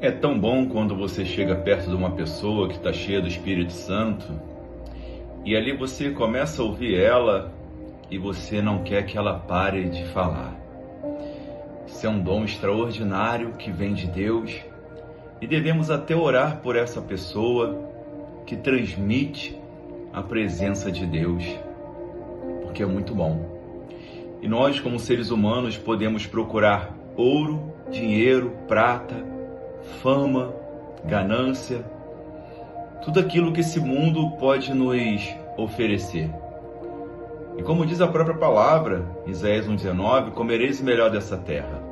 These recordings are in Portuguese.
É tão bom quando você chega perto de uma pessoa que está cheia do Espírito Santo e ali você começa a ouvir ela e você não quer que ela pare de falar. Isso é um dom extraordinário que vem de Deus e devemos até orar por essa pessoa que transmite a presença de Deus, porque é muito bom. E nós, como seres humanos, podemos procurar ouro, dinheiro, prata, fama, ganância, tudo aquilo que esse mundo pode nos oferecer. E como diz a própria palavra, Isaías 1,19, comereis o melhor dessa terra.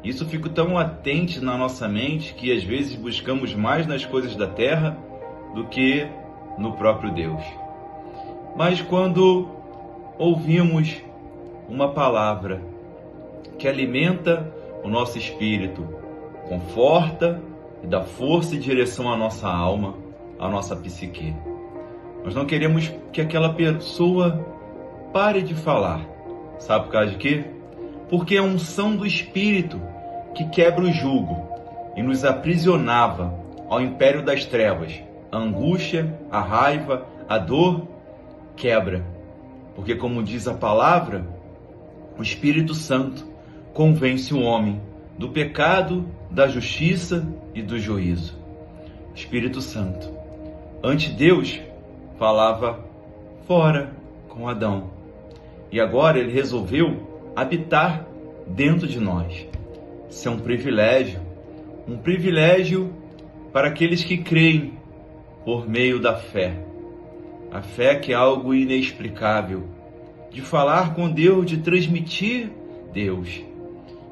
Isso fica tão latente na nossa mente que às vezes buscamos mais nas coisas da terra do que no próprio Deus. Mas quando ouvimos uma palavra que alimenta o nosso espírito, conforta e dá força e direção à nossa alma, à nossa psique. Nós não queremos que aquela pessoa pare de falar. Sabe por causa de quê? Porque é a unção do Espírito que quebra o jugo e nos aprisionava ao império das trevas. A angústia, a raiva, a dor quebra. Porque como diz a palavra, o Espírito Santo convence o homem do pecado, da justiça e do juízo. O Espírito Santo. Antes Deus falava fora com Adão. E agora ele resolveu habitar dentro de nós. Isso é um privilégio para aqueles que creem por meio da fé. A fé que é algo inexplicável, de falar com Deus, de transmitir Deus.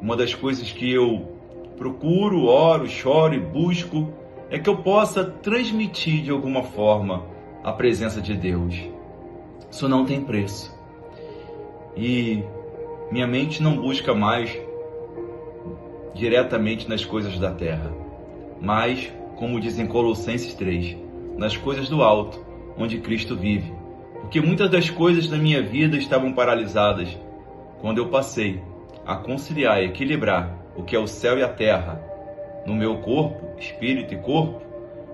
Uma das coisas que eu procuro, oro, choro e busco é que eu possa transmitir de alguma forma a presença de Deus. Isso não tem preço. E minha mente não busca mais diretamente nas coisas da terra, mas, como diz em Colossenses 3, nas coisas do alto, onde Cristo vive. Porque muitas das coisas da minha vida estavam paralisadas quando eu passei a conciliar e equilibrar o que é o céu e a terra no meu corpo, espírito e corpo.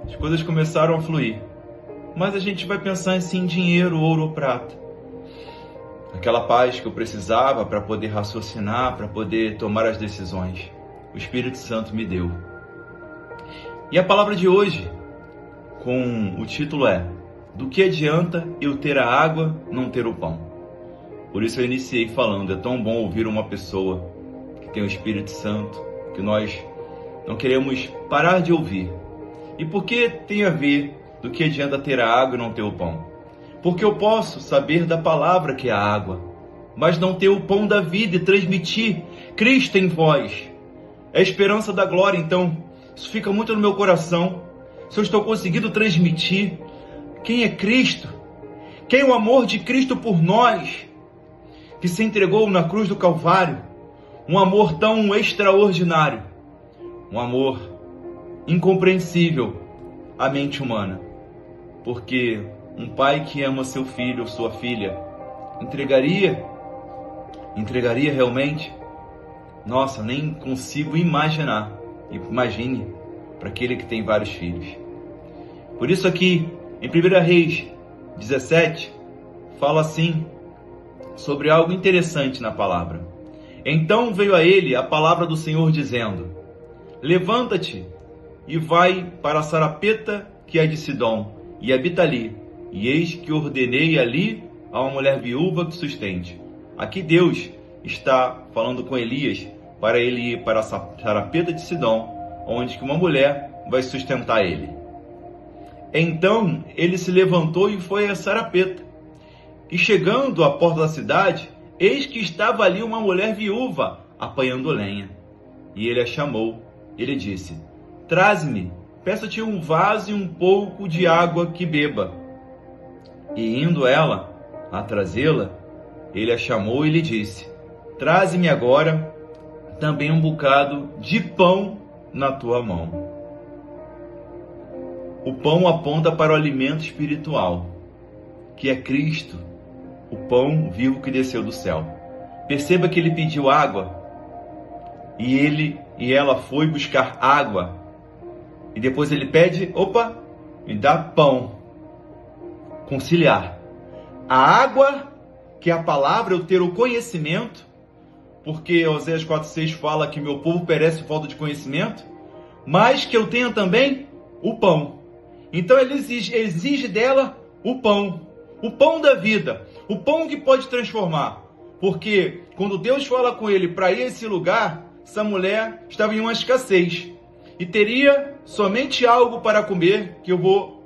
As coisas começaram a fluir. Mas a gente vai pensar assim em dinheiro, ouro ou prata. Aquela paz que eu precisava para poder raciocinar, para poder tomar as decisões. O Espírito Santo me deu. E a palavra de hoje, com o título é: do que adianta eu ter a água, não ter o pão? Por isso eu iniciei falando, é tão bom ouvir uma pessoa que tem o Espírito Santo, que nós não queremos parar de ouvir. E por que tem a ver do que adianta ter a água e não ter o pão? Porque eu posso saber da palavra que é a água, mas não ter o pão da vida e transmitir Cristo em vós. É a esperança da glória, então isso fica muito no meu coração. Se eu estou conseguindo transmitir quem é Cristo, quem é o amor de Cristo por nós, que se entregou na cruz do Calvário, um amor tão extraordinário, um amor incompreensível à mente humana, porque um pai que ama seu filho ou sua filha entregaria realmente? Nossa, nem consigo imaginar. Imagine para aquele que tem vários filhos. Por isso aqui, em 1 Reis 17, fala assim, sobre algo interessante na palavra. Então veio a ele a palavra do Senhor dizendo: levanta-te e vai para Sarapeta, que é de Sidom, e habita ali. E eis que ordenei ali a uma mulher viúva que sustente. Aqui Deus está falando com Elias para ele ir para Sarapeta de Sidom, onde que uma mulher vai sustentar ele. Então ele se levantou e foi a Sarapeta. E chegando à porta da cidade, eis que estava ali uma mulher viúva, apanhando lenha. E ele a chamou. Ele disse: traze-me, peço-te um vaso e um pouco de água que beba. E indo ela a trazê-la, ele a chamou e lhe disse: traze-me agora também um bocado de pão na tua mão. O pão aponta para o alimento espiritual, que é Cristo, o pão vivo que desceu do céu. Perceba que ele pediu água e ela foi buscar água E depois ele pede, me dá pão. Conciliar. A água, que é a palavra, eu ter o conhecimento, porque Oséias 4,6 fala que meu povo perece por falta de conhecimento, mas que eu tenha também o pão. Então ele exige dela o pão da vida, o pão que pode transformar. Porque quando Deus fala com ele para ir a esse lugar, essa mulher estava em uma escassez e teria somente algo para comer, que eu vou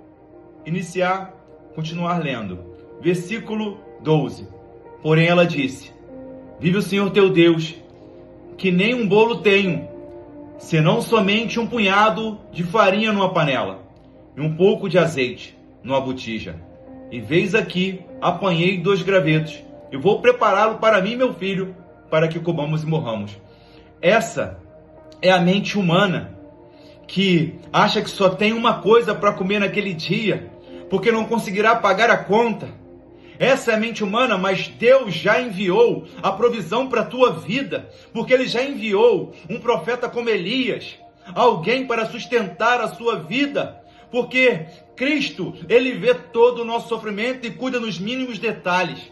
continuar lendo. Versículo 12. Porém ela disse: vive o Senhor teu Deus, que nem um bolo tenho, senão somente um punhado de farinha numa panela e um pouco de azeite numa botija. E veis aqui, apanhei 2 gravetos, e vou prepará-lo para mim e meu filho, para que comamos e morramos. Essa é a mente humana, que acha que só tem uma coisa para comer naquele dia, porque não conseguirá pagar a conta. Essa é a mente humana, mas Deus já enviou a provisão para a tua vida, porque Ele já enviou um profeta como Elias, alguém para sustentar a sua vida, porque Cristo, Ele vê todo o nosso sofrimento e cuida nos mínimos detalhes.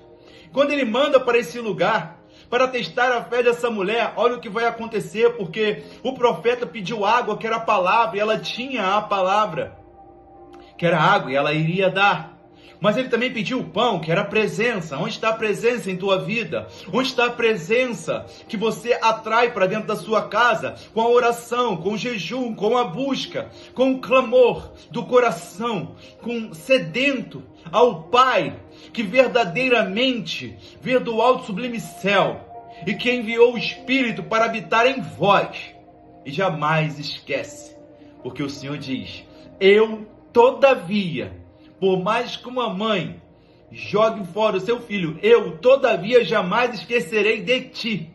Quando Ele manda para esse lugar, para testar a fé dessa mulher, olha o que vai acontecer, porque o profeta pediu água, que era a palavra, e ela tinha a palavra, que era água, e ela iria dar. Mas ele também pediu o pão, que era a presença. Onde está a presença em tua vida? Onde está a presença que você atrai para dentro da sua casa? Com a oração, com o jejum, com a busca, com o clamor do coração, com sedento ao Pai, que verdadeiramente vê do alto sublime céu, e que enviou o Espírito para habitar em vós. E jamais esquece, porque o Senhor diz: eu, todavia, por mais que uma mãe jogue fora o seu filho, eu, todavia, jamais esquecerei de ti.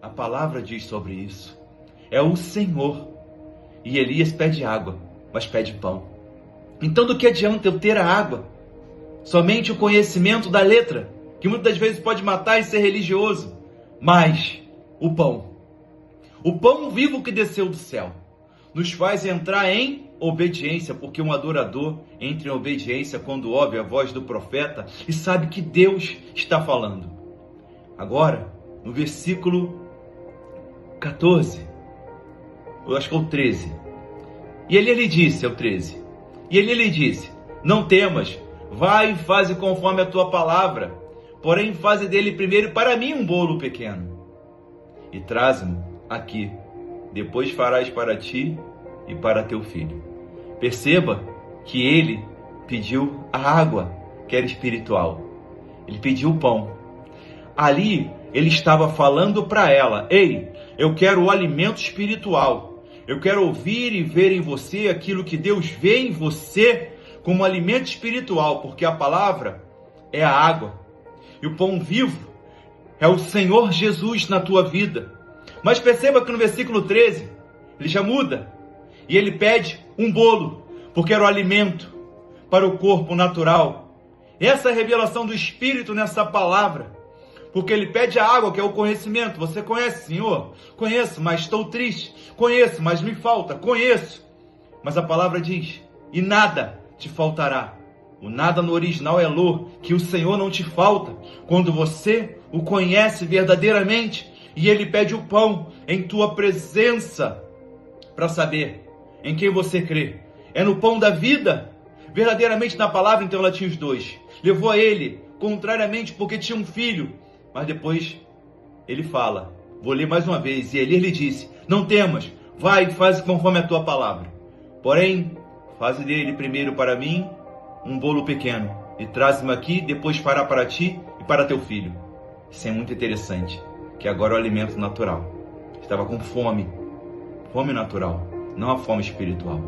A palavra diz sobre isso. É o Senhor. E Elias pede água, mas pede pão. Então, do que adianta eu ter a água? Somente o conhecimento da letra, que muitas vezes pode matar e ser religioso. Mas o pão vivo que desceu do céu, nos faz entrar em obediência, porque um adorador entra em obediência quando ouve a voz do profeta e sabe que Deus está falando. Agora, no versículo 14, eu acho que é o 13. E ele lhe disse, é o 13. E ele lhe disse: não temas, vai e faze conforme a tua palavra, porém faze dele primeiro para mim um bolo pequeno, e traze-mo aqui, depois farás para ti e para teu filho. Perceba que ele pediu a água, que era espiritual. Ele pediu o pão. Ali ele estava falando para ela: ei, eu quero o alimento espiritual. Eu quero ouvir e ver em você aquilo que Deus vê em você como alimento espiritual, porque a palavra é a água. E o pão vivo é o Senhor Jesus na tua vida. Mas perceba que no versículo 13, ele já muda. E ele pede um bolo, porque era o alimento para o corpo natural. Essa é a revelação do Espírito nessa palavra. Porque ele pede a água, que é o conhecimento. Você conhece, Senhor? Conheço, mas estou triste. Conheço, mas me falta. Conheço. Mas a palavra diz: e nada te faltará. O nada no original é lo, que o Senhor não te falta. Quando você o conhece verdadeiramente, e ele pede o pão em tua presença, para saber em quem você crê. É no pão da vida, verdadeiramente na palavra. Então ela tinha os dois. Levou a ele, contrariamente, porque tinha um filho. Mas depois ele fala, vou ler mais uma vez. E Elias lhe disse: não temas, vai e faz conforme a tua palavra. Porém, faze dele primeiro para mim um bolo pequeno, e traze-me aqui, depois fará para ti e para teu filho. Isso é muito interessante, que agora é o alimento natural. Estava com fome natural, não a fome espiritual.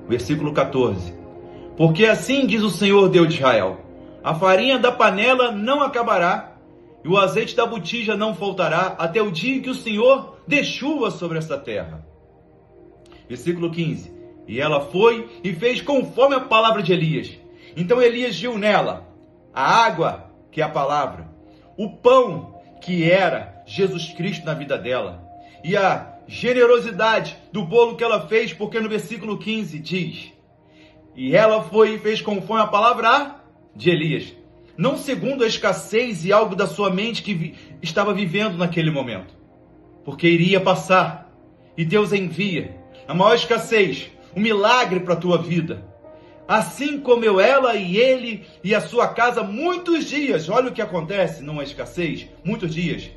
Versículo 14. Porque assim diz o Senhor Deus de Israel: a farinha da panela não acabará, e o azeite da botija não faltará, até o dia em que o Senhor dê chuva sobre esta terra. Versículo 15. E ela foi e fez conforme a palavra de Elias. Então Elias viu nela a água, que é a palavra, o pão, que era Jesus Cristo na vida dela, e a generosidade do bolo que ela fez, porque no versículo 15 diz: e ela foi e fez conforme a palavra de Elias, não segundo a escassez e algo da sua mente que estava vivendo naquele momento, porque iria passar, e Deus envia a maior escassez, um milagre para a tua vida. Assim comeu ela e ele e a sua casa muitos dias. Olha o que acontece numa escassez, muitos dias.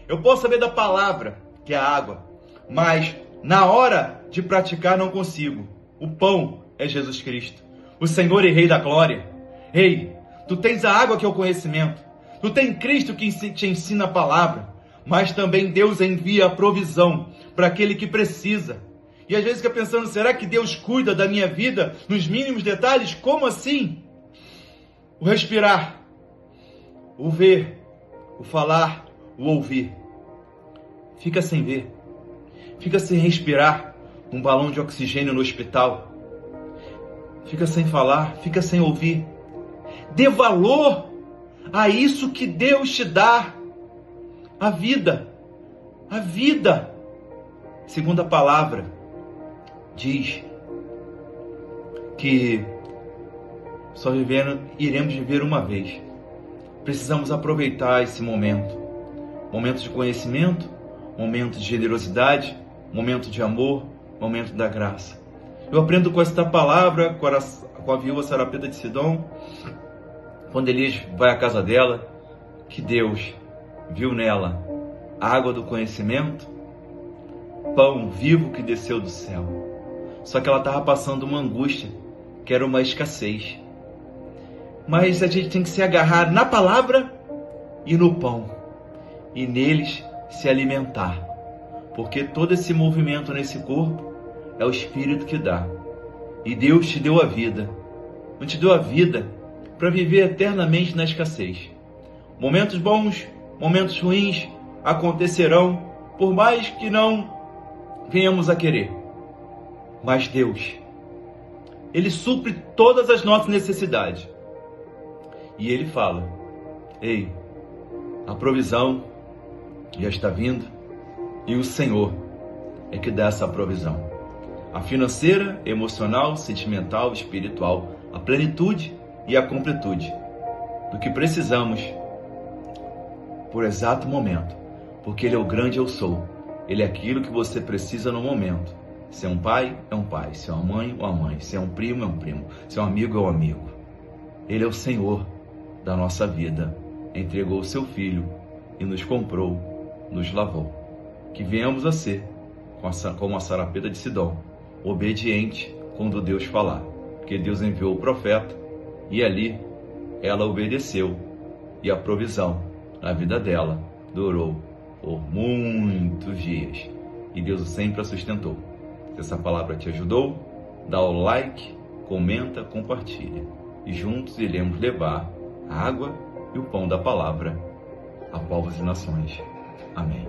Eu posso saber da palavra, que é a água, mas na hora de praticar não consigo. O pão é Jesus Cristo, o Senhor e Rei da glória. Ei, tu tens a água que é o conhecimento, tu tens Cristo que te ensina a palavra, mas também Deus envia a provisão para aquele que precisa. E às vezes fica pensando, será que Deus cuida da minha vida nos mínimos detalhes? Como assim? O respirar, o ver, o falar, o ouvir. Fica sem ver, fica sem respirar, um balão de oxigênio no hospital. Fica sem falar, fica sem ouvir. Dê valor a isso que Deus te dá. A vida. A vida. Segundo a palavra, diz que só iremos viver uma vez. Precisamos aproveitar esse momento. Momento de conhecimento, momento de generosidade, momento de amor, momento da graça. Eu aprendo com esta palavra, com a viúva Sarapeta de Sidom, quando Elias vai à casa dela, que Deus viu nela a água do conhecimento, pão vivo que desceu do céu. Só que ela estava passando uma angústia, que era uma escassez. Mas a gente tem que se agarrar na palavra e no pão, e neles se alimentar, porque todo esse movimento nesse corpo é o Espírito que dá. E Deus te deu a vida, não te deu a vida para viver eternamente na escassez. Momentos bons, momentos ruins acontecerão, por mais que não venhamos a querer. Mas Deus, Ele supre todas as nossas necessidades. E Ele fala: ei, a provisão já está vindo, e o Senhor é que dá essa provisão. A financeira, emocional, sentimental, espiritual, a plenitude e a completude do que precisamos por exato momento, porque Ele é o grande eu sou. Ele é aquilo que você precisa no momento. Se é um pai, é um pai. Se é uma mãe, é uma mãe. Se é um primo, é um primo. Se é um amigo, é um amigo. Ele é o Senhor da nossa vida. Entregou o seu Filho e nos comprou, nos lavou. Que venhamos a ser como a Sarapeta de Sidom, obediente quando Deus falar. Porque Deus enviou o profeta e ali ela obedeceu. E a provisão na vida dela durou por muitos dias. E Deus sempre a sustentou. Se essa palavra te ajudou, dá o like, comenta, compartilha. E juntos iremos levar a água e o pão da palavra a povos e nações. Amém.